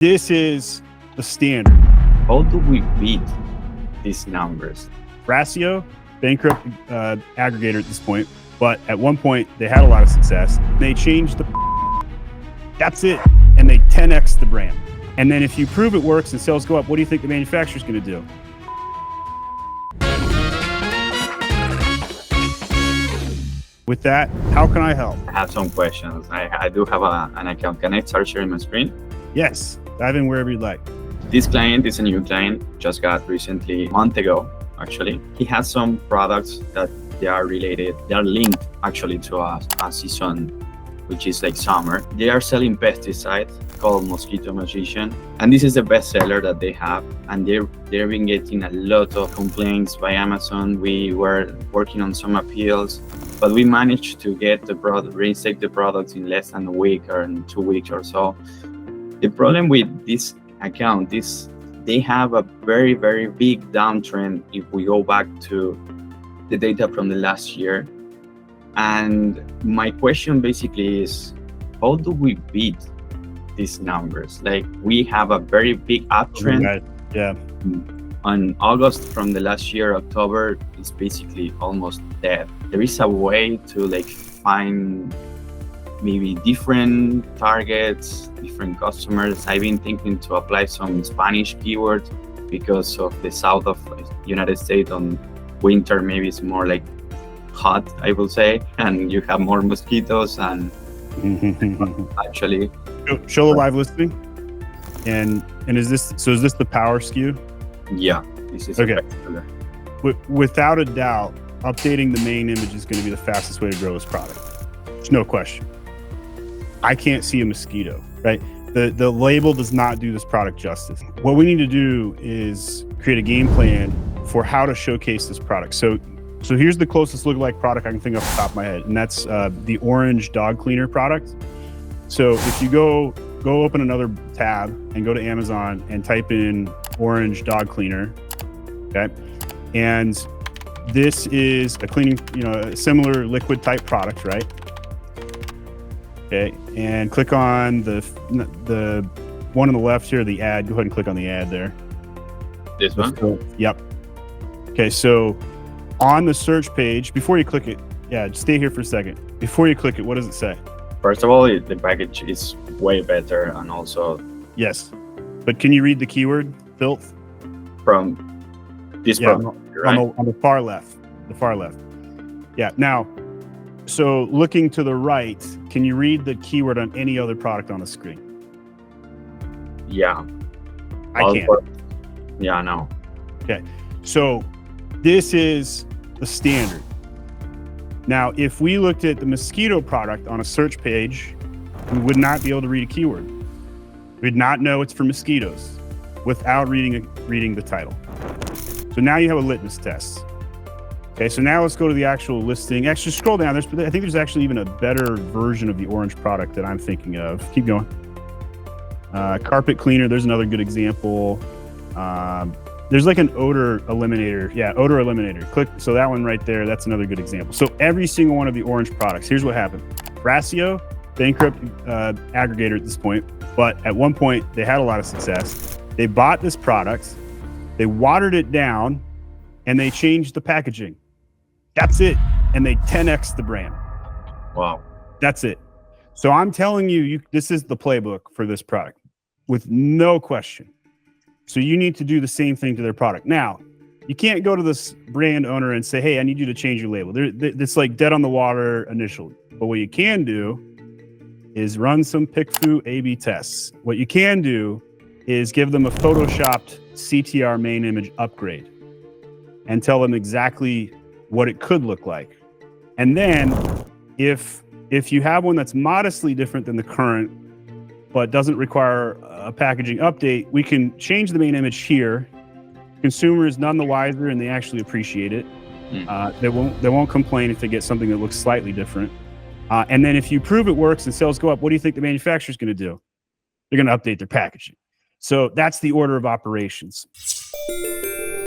This is the standard. How do we beat these numbers? Ratio, bankrupt aggregator at this point, but at one point they had a lot of success. They changed the that's it, and they 10x the brand. And then if you prove it works and sales go up, what do you think the manufacturer's going to do? With that, how can I help? I have some questions. I do have an account. Can I start sharing my screen? Yes, dive in wherever you'd like. This client is a new client, just got recently, a month ago, actually. He has some products that they are related, they are linked actually to a season, which is like summer. They are selling pesticides called Mosquito Magician. And this is the best seller that they have. And they've been getting a lot of complaints by Amazon. We were working on some appeals, but we managed to get the product, reinstate the products in less than a week or in 2 weeks or so. The problem with this account is they have a very, very big downtrend if we go back to the data from the last year. And my question basically is, how do we beat these numbers? Like, we have a very big uptrend. Yeah. On August from the last year, October is basically almost dead. There is a way to like find maybe different targets, different customers. I've been thinking to apply some Spanish keywords because of the south of United States on winter, maybe it's more like hot, I will say, and you have more mosquitoes and actually. Show the live listing. And is this the power SKU? Yeah, this is okay. Without a doubt, updating the main image is going to be the fastest way to grow this product. There's no question. I can't see a mosquito, right? The label does not do this product justice. What we need to do is create a game plan for how to showcase this product. So here's the closest lookalike product I can think off the top of my head, and that's the orange dog cleaner product. So if you go open another tab and go to Amazon and type in orange dog cleaner, okay? And this is a cleaning, a similar liquid type product, right? Okay, and click on the one on the left here, the ad. Go ahead and click on the ad there. This one? Yep. Okay, so on the search page, before you click it, just stay here for a second. Before you click it, what does it say? First of all, the package is way better, and also... Yes, but can you read the keyword, filth? From this product, right? On the far left, Yeah, now, so looking to the right, can you read the keyword on any other product on the screen? Yeah. I can't. Yeah, no. Okay, so this is the standard. Now, if we looked at the mosquito product on a search page, we would not be able to read a keyword. We'd not know it's for mosquitoes without reading the title. So now you have a litmus test. Okay, so now let's go to the actual listing. Actually, scroll down. I think there's actually even a better version of the orange product that I'm thinking of. Keep going. Carpet cleaner, there's another good example. There's like an odor eliminator. Yeah, odor eliminator. Click, so that one right there, that's another good example. So every single one of the orange products, here's what happened. Ratio, bankrupt aggregator at this point, but at one point they had a lot of success. They bought this product, they watered it down, and they changed the packaging. That's it. And they 10x the brand. Wow. That's it. So I'm telling you, this is the playbook for this product with no question. So you need to do the same thing to their product. Now, you can't go to this brand owner and say, hey, I need you to change your label. It's like dead on the water initially. But what you can do is run some PickFu A/B tests. What you can do is give them a photoshopped CTR main image upgrade and tell them exactly what it could look like. And then if you have one that's modestly different than the current, but doesn't require a packaging update, we can change the main image here. Consumer is none the wiser, and they actually appreciate it. They won't complain if they get something that looks slightly different. And then if you prove it works and sales go up, what do you think the manufacturer's going to do? They're going to update their packaging. So that's the order of operations.